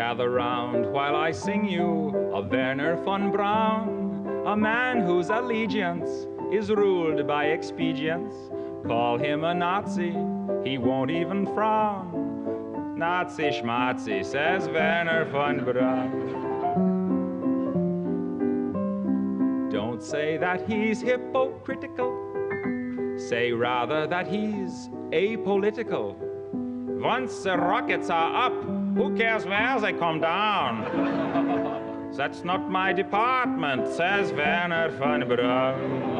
Gather round while I sing you of Werner von Braun, a man whose allegiance is ruled by expedience. Call him a Nazi, he won't even frown. Nazi schmazi, says Werner von Braun. Don't say that he's hypocritical, say rather that he's apolitical. Once the rockets are up, who cares where they come down? That's not my department, says Werner von Braun.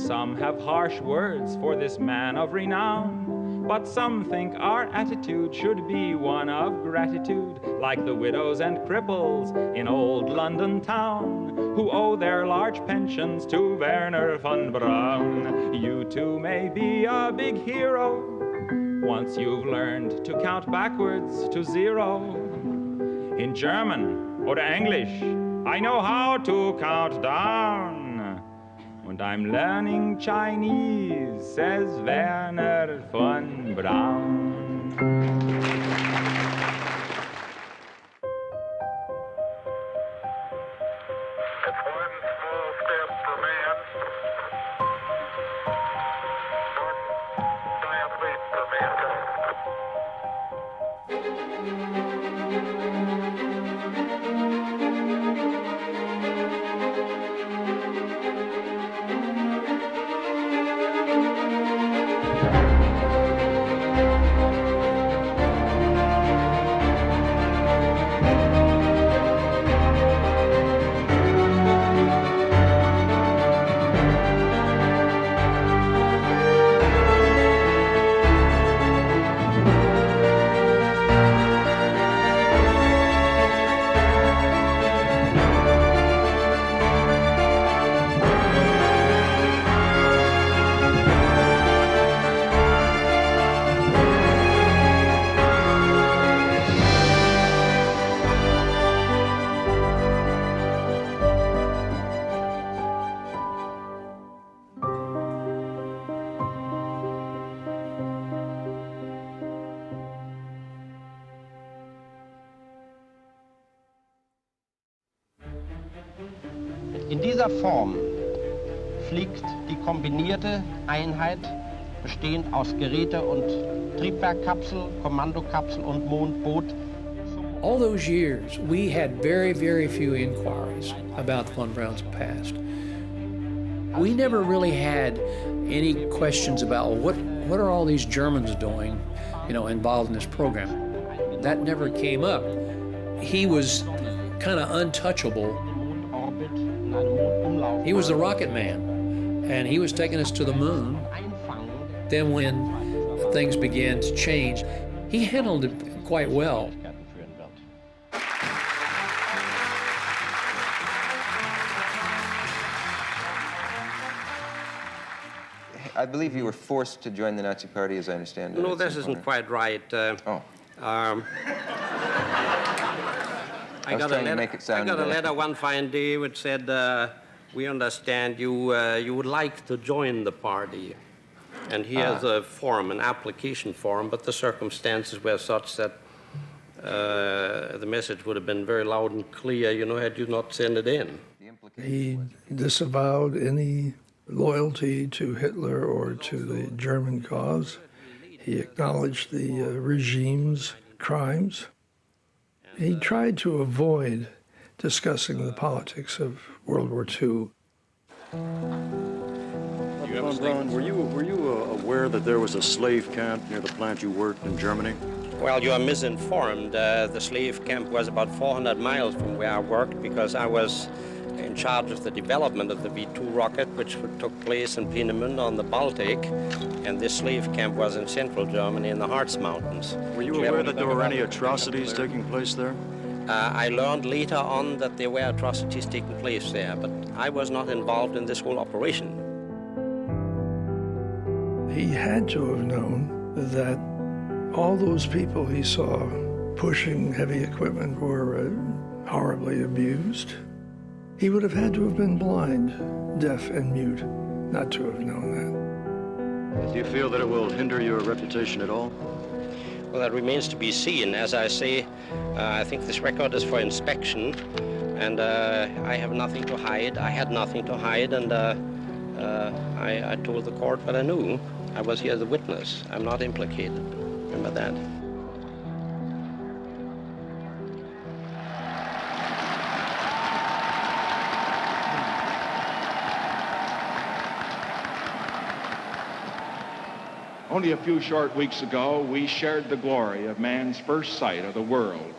Some have harsh words for this man of renown, but some think our attitude should be one of gratitude, like the widows and cripples in old London town, who owe their large pensions to Werner von Braun. You too may be a big hero once you've learned to count backwards to 0. In German or English, I know how to count down. And I'm learning Chinese, says Werner von Braun. It's one small step for man, one giant leap for mankind. In dieser Form fliegt die kombinierte Einheit, bestehend aus Geräte- und Triebwerkkapsel, Kommandokapsel und Mondboot. All those years, we had very, very few inquiries about von Braun's past. We never really had any questions about what are all these Germans doing, involved in this program. That never came up. He was kind of untouchable. He was the rocket man, and he was taking us to the moon. Then when things began to change, he handled it quite well. I believe you were forced to join the Nazi Party, as I understand it. No, this isn't quite right. I got a letter one fine day which said, we understand you would like to join the party. And here's a form, an application form, but the circumstances were such that the message would have been very loud and clear, had you not sent it in. He disavowed any loyalty to Hitler or to the German cause. He acknowledged the regime's crimes. He tried to avoid discussing the politics of World War II. Von Braun, were you aware that there was a slave camp near the plant you worked in Germany? Well, you are misinformed. The slave camp was about 400 miles from where I worked because I was in charge of the development of the V2 rocket, which took place in Peenemünde on the Baltic, and this slave camp was in central Germany in the Harz Mountains. Were you aware that there were any atrocities taking place there? I learned later on that there were atrocities taking place there, but I was not involved in this whole operation. He had to have known that all those people he saw pushing heavy equipment were horribly abused. He would have had to have been blind, deaf, and mute not to have known that. Do you feel that it will hinder your reputation at all? Well, that remains to be seen. As I say, I think this record is for inspection, and I have nothing to hide. I had nothing to hide, and I told the court what I knew. I was here as a witness. I'm not implicated. Remember that. Only a few short weeks ago, we shared the glory of man's first sight of the world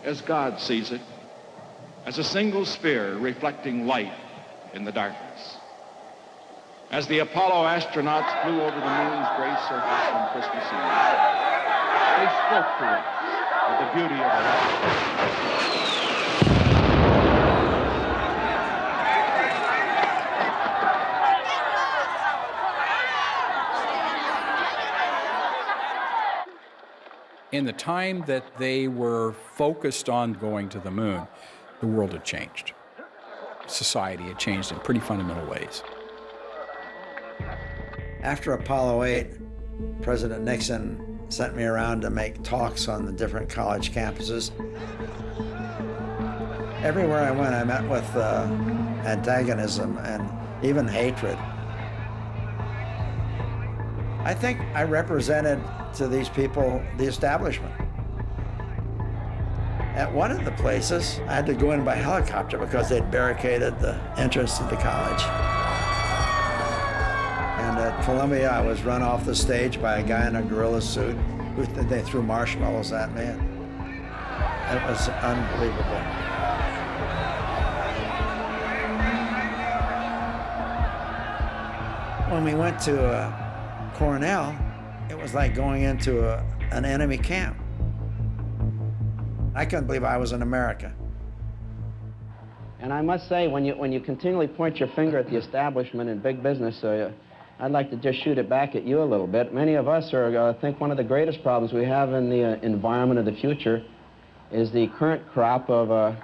as God sees it, as a single sphere reflecting light in the darkness. As the Apollo astronauts flew over the moon's gray surface on Christmas Eve, they spoke to us of the beauty of life. In the time that they were focused on going to the moon, the world had changed. Society had changed in pretty fundamental ways. After Apollo 8, President Nixon sent me around to make talks on the different college campuses. Everywhere I went, I met with antagonism and even hatred. I think I represented to these people the establishment. At one of the places, I had to go in by helicopter because they'd barricaded the entrance to the college. And at Columbia, I was run off the stage by a guy in a gorilla suit. They threw marshmallows at me. It was unbelievable. When we went to Cornell, it was like going into an enemy camp. I couldn't believe I was in America. And I must say, when you continually point your finger at the establishment and big business, I'd like to just shoot it back at you a little bit. Many of us I think one of the greatest problems we have in the environment of the future is the current crop of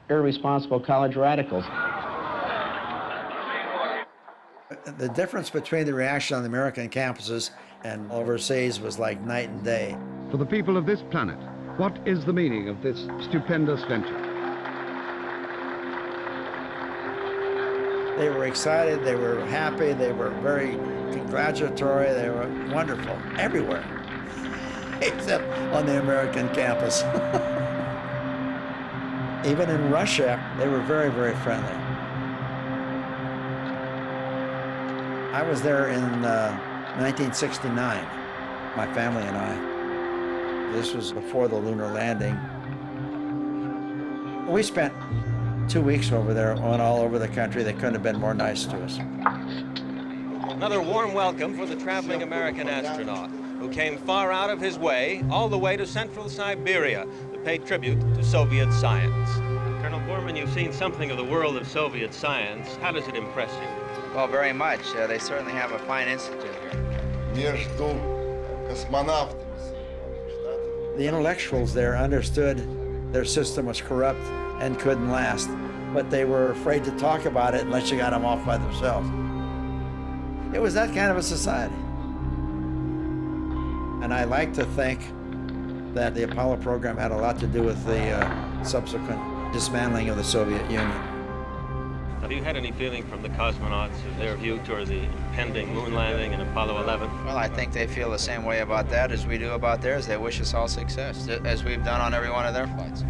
irresponsible college radicals. The difference between the reaction on the American campuses and overseas was like night and day. For the people of this planet, what is the meaning of this stupendous venture? They were excited, they were happy, they were very congratulatory, they were wonderful everywhere, except on the American campus. Even in Russia, they were very, very friendly. I was there in 1969, my family and I. This was before the lunar landing. We spent 2 weeks over there, went all over the country. They couldn't have been more nice to us. Another warm welcome for the traveling American astronaut, who came far out of his way, all the way to central Siberia, to pay tribute to Soviet science. Colonel Borman, you've seen something of the world of Soviet science. How does it impress you? Well, very much. They certainly have a fine institute here. The intellectuals there understood their system was corrupt and couldn't last, but they were afraid to talk about it unless you got them off by themselves. It was that kind of a society. And I like to think that the Apollo program had a lot to do with the subsequent dismantling of the Soviet Union. Have you had any feeling from the cosmonauts of their view toward the impending moon landing in Apollo 11? Well, I think they feel the same way about that as we do about theirs. They wish us all success, as we've done on every one of their flights.